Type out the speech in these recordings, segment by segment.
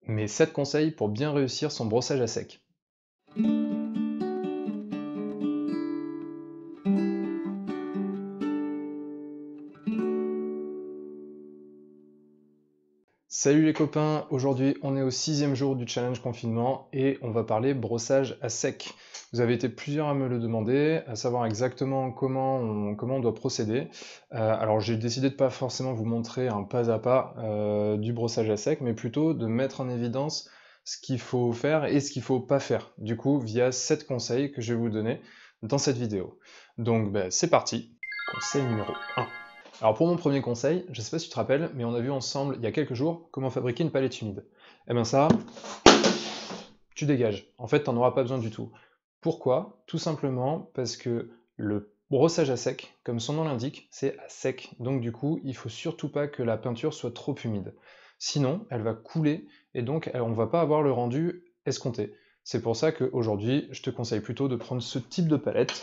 Mes 7 conseils pour bien réussir son brossage à sec. Salut les copains, aujourd'hui on est au 6e jour du challenge confinement et on va parler brossage à sec. Vous avez été plusieurs à me le demander, à savoir exactement comment on doit procéder. Alors j'ai décidé de pas forcément vous montrer un pas à pas du brossage à sec, mais plutôt de mettre en évidence ce qu'il faut faire et ce qu'il faut pas faire. Du coup, via 7 conseils que je vais vous donner dans cette vidéo. Donc c'est parti. Conseil numéro 1. Alors pour mon premier conseil, je sais pas si tu te rappelles, mais on a vu ensemble il y a quelques jours comment fabriquer une palette humide. Eh bien ça, tu dégages. En fait, t'en auras pas besoin du tout. Pourquoi? Tout simplement parce que le brossage à sec, comme son nom l'indique, c'est à sec. Donc du coup, il faut surtout pas que la peinture soit trop humide. Sinon, elle va couler et donc on va pas avoir le rendu escompté. C'est pour ça qu'aujourd'hui, je te conseille plutôt de prendre ce type de palette,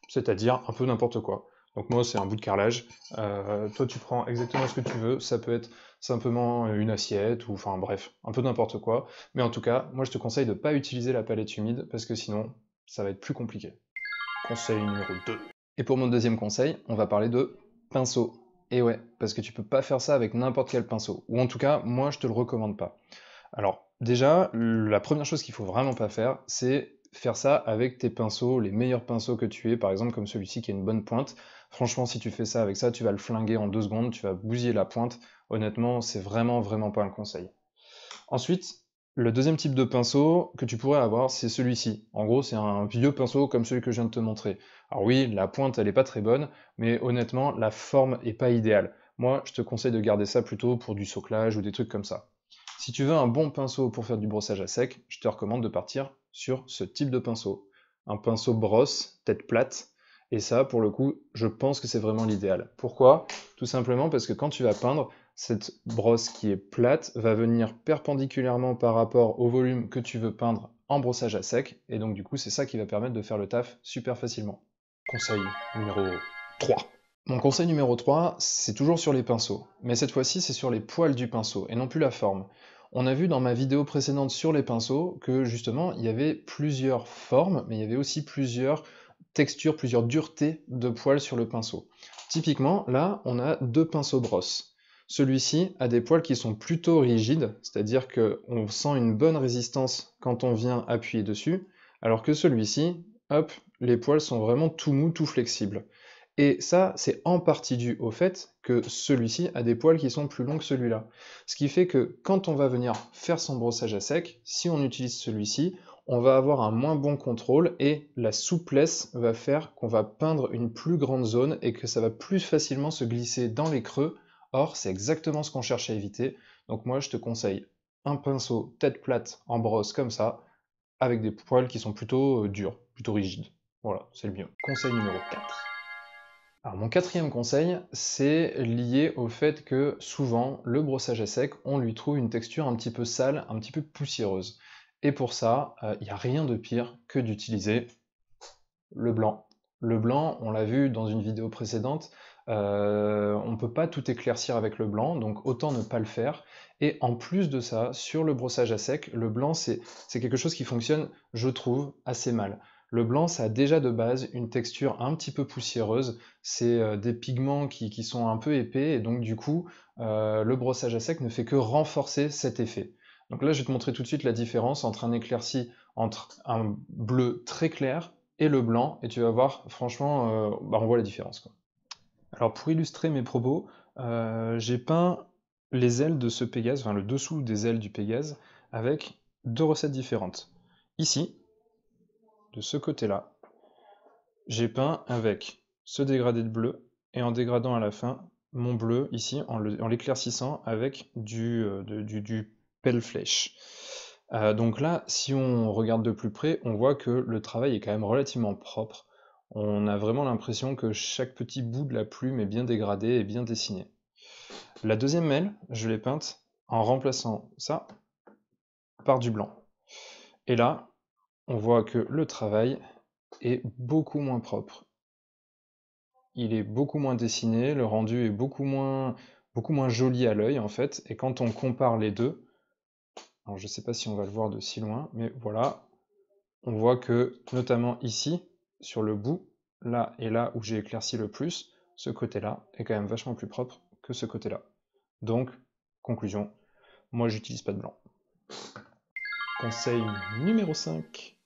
c'est-à-dire un peu n'importe quoi. Donc moi, c'est un bout de carrelage. Toi, tu prends exactement ce que tu veux. Ça peut être simplement une assiette, ou enfin bref, un peu n'importe quoi. Mais en tout cas, moi, je te conseille de ne pas utiliser la palette humide, parce que sinon, ça va être plus compliqué. Conseil numéro 2. Et pour mon deuxième conseil, on va parler de pinceau. Et ouais, parce que tu peux pas faire ça avec n'importe quel pinceau. Ou en tout cas, moi, je te le recommande pas. Alors, déjà, la première chose qu'il faut vraiment pas faire, c'est faire ça avec tes pinceaux, les meilleurs pinceaux que tu aies, par exemple comme celui-ci qui a une bonne pointe. Franchement, si tu fais ça avec ça, tu vas le flinguer en 2 secondes, tu vas bousiller la pointe. Honnêtement, c'est vraiment pas un conseil. Ensuite, le deuxième type de pinceau que tu pourrais avoir, c'est celui-ci. En gros, c'est un vieux pinceau comme celui que je viens de te montrer. Alors oui, la pointe, elle est pas très bonne, mais honnêtement, la forme est pas idéale. Moi, je te conseille de garder ça plutôt pour du soclage ou des trucs comme ça. Si tu veux un bon pinceau pour faire du brossage à sec, je te recommande de partir sur ce type de pinceau. Un pinceau brosse, tête plate, et ça, pour le coup, je pense que c'est vraiment l'idéal. Pourquoi? Tout simplement parce que quand tu vas peindre, cette brosse qui est plate va venir perpendiculairement par rapport au volume que tu veux peindre en brossage à sec, et donc du coup, c'est ça qui va permettre de faire le taf super facilement. Conseil numéro 3. Mon conseil numéro 3, c'est toujours sur les pinceaux, mais cette fois-ci c'est sur les poils du pinceau et non plus la forme. On a vu dans ma vidéo précédente sur les pinceaux que justement il y avait plusieurs formes, mais il y avait aussi plusieurs textures, plusieurs duretés de poils sur le pinceau. Typiquement, là, on a 2 pinceaux brosses. Celui-ci a des poils qui sont plutôt rigides, c'est-à-dire qu'on sent une bonne résistance quand on vient appuyer dessus, alors que celui-ci, hop, les poils sont vraiment tout mous, tout flexibles. Et ça, c'est en partie dû au fait que celui-ci a des poils qui sont plus longs que celui-là. Ce qui fait que quand on va venir faire son brossage à sec, si on utilise celui-ci, on va avoir un moins bon contrôle et la souplesse va faire qu'on va peindre une plus grande zone et que ça va plus facilement se glisser dans les creux. Or, c'est exactement ce qu'on cherche à éviter. Donc moi, je te conseille un pinceau tête plate en brosse comme ça, avec des poils qui sont plutôt durs, plutôt rigides. Voilà, c'est le mieux. Conseil numéro 4. Alors mon quatrième conseil, c'est lié au fait que souvent, le brossage à sec, on lui trouve une texture un petit peu sale, un petit peu poussiéreuse. Et pour ça, il n'y a rien de pire que d'utiliser le blanc. Le blanc, on l'a vu dans une vidéo précédente, on ne peut pas tout éclaircir avec le blanc, donc autant ne pas le faire. Et en plus de ça, sur le brossage à sec, le blanc, c'est quelque chose qui fonctionne, je trouve, assez mal. Le blanc, ça a déjà de base une texture un petit peu poussiéreuse, c'est des pigments qui sont un peu épais, et donc du coup, le brossage à sec ne fait que renforcer cet effet. Donc là, je vais te montrer tout de suite la différence entre un éclairci, entre un bleu très clair et le blanc, et tu vas voir, franchement, on voit la différence, quoi. Alors pour illustrer mes propos, j'ai peint les ailes de ce Pégase, enfin le dessous des ailes du Pégase, avec 2 recettes différentes. Ici, de ce côté-là, j'ai peint avec ce dégradé de bleu, et en dégradant à la fin, mon bleu, ici, en l'éclaircissant avec du pelle flèche. Donc là, si on regarde de plus près, on voit que le travail est quand même relativement propre. On a vraiment l'impression que chaque petit bout de la plume est bien dégradé et bien dessiné. La deuxième aile, je l'ai peinte en remplaçant ça par du blanc. Et là, on voit que le travail est beaucoup moins propre. Il est beaucoup moins dessiné, le rendu est beaucoup moins joli à l'œil en fait, et quand on compare les deux, Alors je ne sais pas si on va le voir de si loin, mais voilà, on voit que notamment ici, sur le bout, là et là où j'ai éclairci le plus, ce côté-là est quand même vachement plus propre que ce côté-là. Donc, conclusion, moi j'utilise pas de blanc. Conseil numéro 5.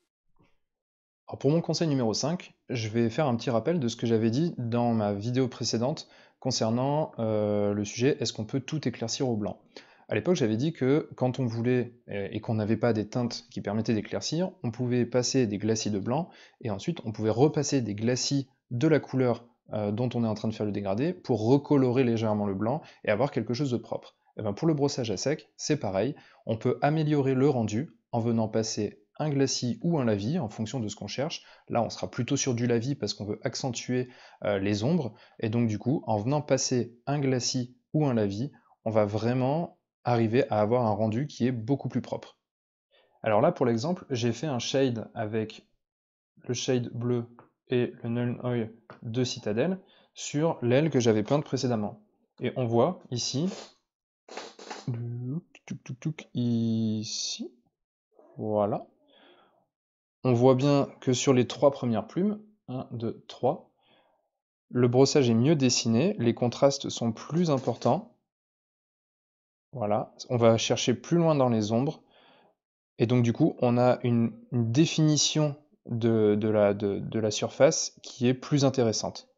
Alors pour mon conseil numéro 5, je vais faire un petit rappel de ce que j'avais dit dans ma vidéo précédente concernant le sujet est-ce qu'on peut tout éclaircir au blanc. À l'époque, j'avais dit que quand on voulait et qu'on n'avait pas des teintes qui permettaient d'éclaircir, on pouvait passer des glacis de blanc et ensuite on pouvait repasser des glacis de la couleur dont on est en train de faire le dégradé pour recolorer légèrement le blanc et avoir quelque chose de propre. Et bien pour le brossage à sec, c'est pareil, on peut améliorer le rendu en venant passer un glacis ou un lavis en fonction de ce qu'on cherche. Là, on sera plutôt sur du lavis parce qu'on veut accentuer les ombres. Et donc, du coup, en venant passer un glacis ou un lavis, on va vraiment arriver à avoir un rendu qui est beaucoup plus propre. Alors là, pour l'exemple, j'ai fait un shade avec le shade bleu et le Nuln Oil de Citadel sur l'aile que j'avais peinte précédemment. Et on voit ici, ici, voilà, on voit bien que sur les 3 premières plumes, 1, 2, 3, le brossage est mieux dessiné, les contrastes sont plus importants. Voilà, on va chercher plus loin dans les ombres. Et donc du coup, on a une définition de la surface qui est plus intéressante.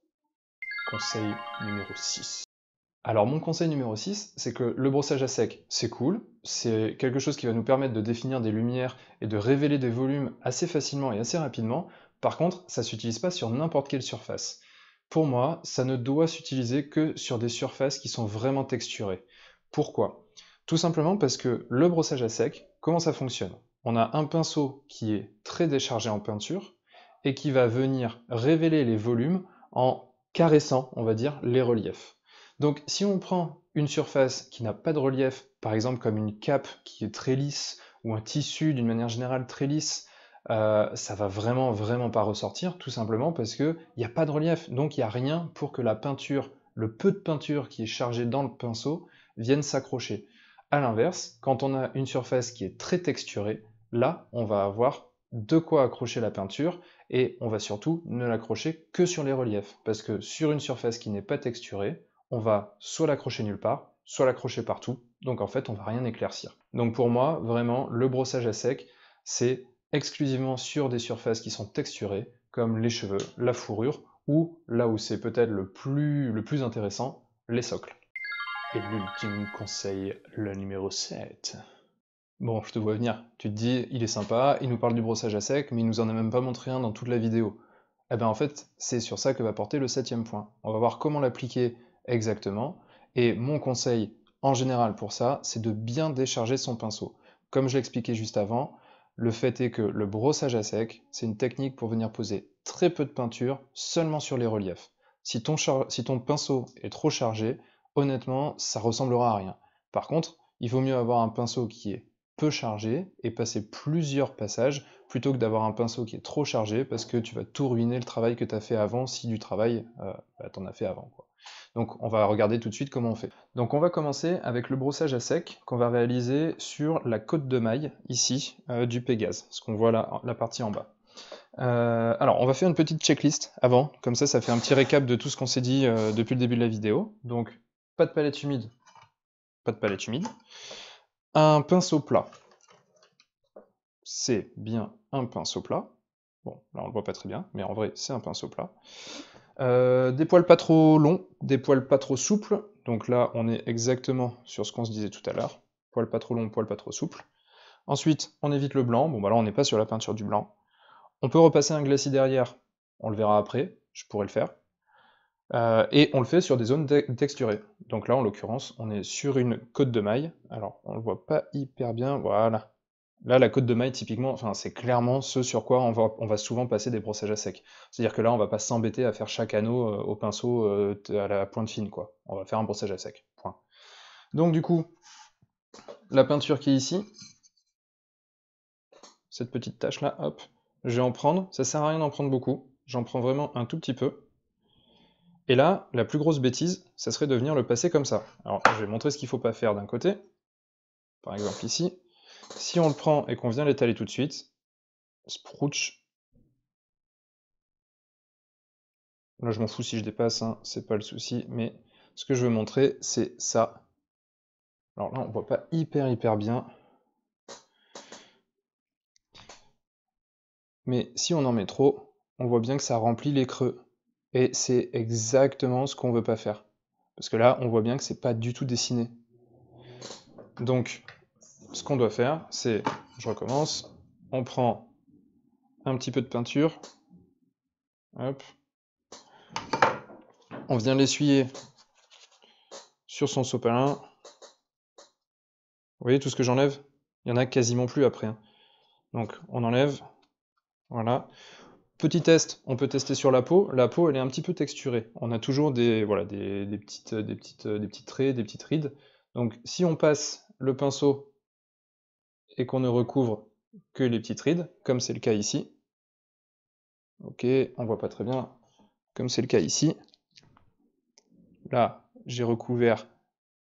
Conseil numéro 6. Alors mon conseil numéro 6, c'est que le brossage à sec, c'est cool, c'est quelque chose qui va nous permettre de définir des lumières et de révéler des volumes assez facilement et assez rapidement. Par contre, ça ne s'utilise pas sur n'importe quelle surface. Pour moi, ça ne doit s'utiliser que sur des surfaces qui sont vraiment texturées. Pourquoi? Tout simplement parce que le brossage à sec, comment ça fonctionne? On a un pinceau qui est très déchargé en peinture et qui va venir révéler les volumes en caressant, on va dire, les reliefs. Donc si on prend une surface qui n'a pas de relief, par exemple comme une cape qui est très lisse, ou un tissu d'une manière générale très lisse, ça va vraiment pas ressortir, tout simplement parce qu'il n'y a pas de relief, donc il n'y a rien pour que la peinture, le peu de peinture qui est chargé dans le pinceau, vienne s'accrocher. A l'inverse, quand on a une surface qui est très texturée, là on va avoir de quoi accrocher la peinture, et on va surtout ne l'accrocher que sur les reliefs, parce que sur une surface qui n'est pas texturée, on va soit l'accrocher nulle part, soit l'accrocher partout, donc en fait on va rien éclaircir. Donc pour moi, vraiment, le brossage à sec, c'est exclusivement sur des surfaces qui sont texturées, comme les cheveux, la fourrure, ou là où c'est peut-être le plus intéressant, les socles. Et l'ultime conseil, le numéro 7. Bon, je te vois venir, tu te dis, il est sympa, il nous parle du brossage à sec, mais il nous en a même pas montré un dans toute la vidéo. Eh bien en fait, c'est sur ça que va porter le 7e point. On va voir comment l'appliquer exactement, et mon conseil en général pour ça, c'est de bien décharger son pinceau. Comme je l'expliquais juste avant, le fait est que le brossage à sec, c'est une technique pour venir poser très peu de peinture seulement sur les reliefs. Si ton pinceau est trop chargé, honnêtement, ça ressemblera à rien. Par contre, il vaut mieux avoir un pinceau qui est peu chargé et passer plusieurs passages plutôt que d'avoir un pinceau qui est trop chargé parce que tu vas tout ruiner le travail que tu as fait avant si du travail t'en as fait avant, quoi. Donc on va regarder tout de suite comment on fait. Donc on va commencer avec le brossage à sec qu'on va réaliser sur la côte de maille ici du Pégase, ce qu'on voit là, la partie en bas. Alors on va faire une petite checklist avant, comme ça fait un petit récap de tout ce qu'on s'est dit depuis le début de la vidéo. Donc pas de palette humide, pas de palette humide. Un pinceau plat, c'est bien un pinceau plat. Bon, là on le voit pas très bien, mais en vrai c'est un pinceau plat. Des poils pas trop longs, des poils pas trop souples. Donc là on est exactement sur ce qu'on se disait tout à l'heure. Poils pas trop longs, poils pas trop souples. Ensuite on évite le blanc. Bon bah là on n'est pas sur la peinture du blanc. On peut repasser un glacis derrière, on le verra après, je pourrais le faire. Et on le fait sur des zones texturées. Donc là, en l'occurrence, on est sur une côte de maille. Alors, on le voit pas hyper bien, voilà. Là, la côte de maille, typiquement, enfin, c'est clairement ce sur quoi on va souvent passer des brossages à sec. C'est-à-dire que là, on va pas s'embêter à faire chaque anneau au pinceau à la pointe fine, quoi. On va faire un brossage à sec, point. Donc du coup, la peinture qui est ici, cette petite tache là, hop, je vais en prendre, ça sert à rien d'en prendre beaucoup, j'en prends vraiment un tout petit peu. Et là, la plus grosse bêtise, ça serait de venir le passer comme ça. Alors, je vais montrer ce qu'il ne faut pas faire d'un côté, par exemple ici, Si on le prend et qu'on vient l'étaler tout de suite, sprouch. Là, je m'en fous si je dépasse, hein, c'est pas le souci, mais ce que je veux montrer, c'est ça. Alors là, on voit pas hyper bien. Mais si on en met trop, on voit bien que ça remplit les creux. Et c'est exactement ce qu'on veut pas faire. Parce que là, on voit bien que c'est pas du tout dessiné. Donc, ce qu'on doit faire, c'est, je recommence, on prend un petit peu de peinture, hop, on vient l'essuyer sur son sopalin. Vous voyez tout ce que j'enlève? Il y en a quasiment plus après, hein. Donc, on enlève, voilà. Petit test, on peut tester sur la peau. La peau, elle est un petit peu texturée. On a toujours des, voilà, des petits traits, des petites rides. Donc, si on passe le pinceau et qu'on ne recouvre que les petites rides, comme c'est le cas ici, ok, on voit pas très bien, comme c'est le cas ici, là, j'ai recouvert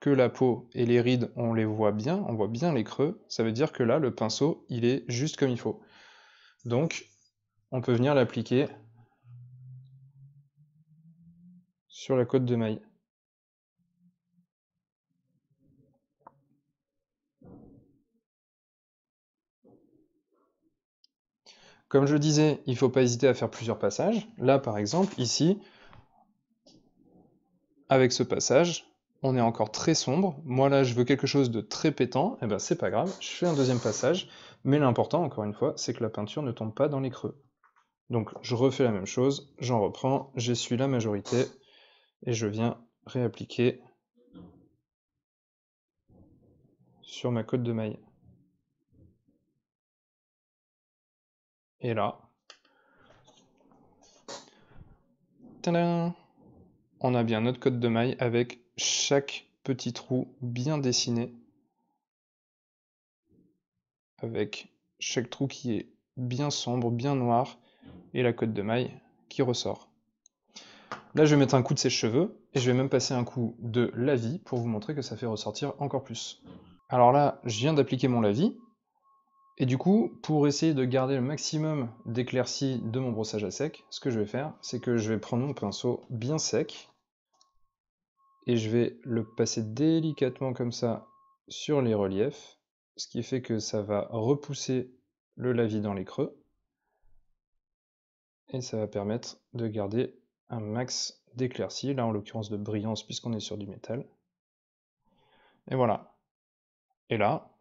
que la peau et les rides, on les voit bien, on voit bien les creux, ça veut dire que là, le pinceau, il est juste comme il faut. Donc, on peut venir l'appliquer sur la cotte de maille. Comme je disais, il ne faut pas hésiter à faire plusieurs passages. Là, par exemple, ici, avec ce passage, on est encore très sombre. Moi, là, je veux quelque chose de très pétant. Et ben, c'est pas grave, je fais un deuxième passage. Mais l'important, encore une fois, c'est que la peinture ne tombe pas dans les creux. Donc, je refais la même chose, j'en reprends, j'essuie la majorité, et je viens réappliquer sur ma cotte de maille. Et là, tadam, on a bien notre cotte de maille avec chaque petit trou bien dessiné, avec chaque trou qui est bien sombre, bien noir, et la cotte de maille qui ressort. Là, je vais mettre un coup de sèche-cheveux, et je vais même passer un coup de lavis pour vous montrer que ça fait ressortir encore plus. Alors là, je viens d'appliquer mon lavis, et du coup, pour essayer de garder le maximum d'éclaircie de mon brossage à sec, ce que je vais faire, c'est que je vais prendre mon pinceau bien sec, et je vais le passer délicatement comme ça sur les reliefs, ce qui fait que ça va repousser le lavis dans les creux, et ça va permettre de garder un max d'éclaircie, là en l'occurrence de brillance puisqu'on est sur du métal. Et voilà. Et là,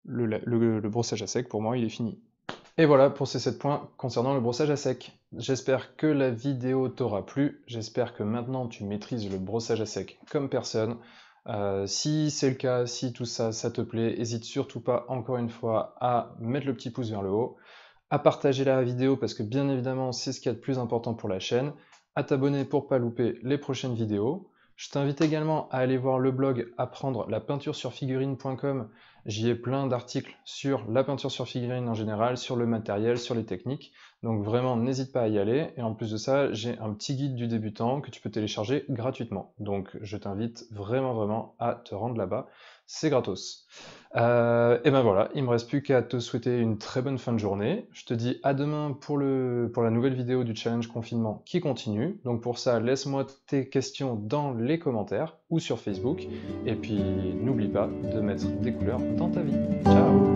le brossage à sec, pour moi, il est fini. Et voilà pour ces 7 points concernant le brossage à sec. J'espère que la vidéo t'aura plu, j'espère que maintenant tu maîtrises le brossage à sec comme personne. Si c'est le cas, si tout ça, ça te plaît, n'hésite surtout pas, encore une fois, à mettre le petit pouce vers le haut, à partager la vidéo parce que bien évidemment c'est ce qu'il y a de plus important pour la chaîne, à t'abonner pour pas louper les prochaines vidéos. Je t'invite également à aller voir le blog apprendre la peinture sur figurine.com. J'y ai plein d'articles sur la peinture sur figurine en général, sur le matériel, sur les techniques. Donc vraiment, n'hésite pas à y aller. Et en plus de ça, j'ai un petit guide du débutant que tu peux télécharger gratuitement. Donc je t'invite vraiment à te rendre là-bas. C'est gratos. Et ben voilà, il me reste plus qu'à te souhaiter une très bonne fin de journée. Je te dis à demain pour la nouvelle vidéo du challenge confinement qui continue. Donc pour ça, laisse-moi tes questions dans les commentaires ou sur Facebook. Et puis n'oublie pas de mettre des couleurs dans ta vie. Ciao!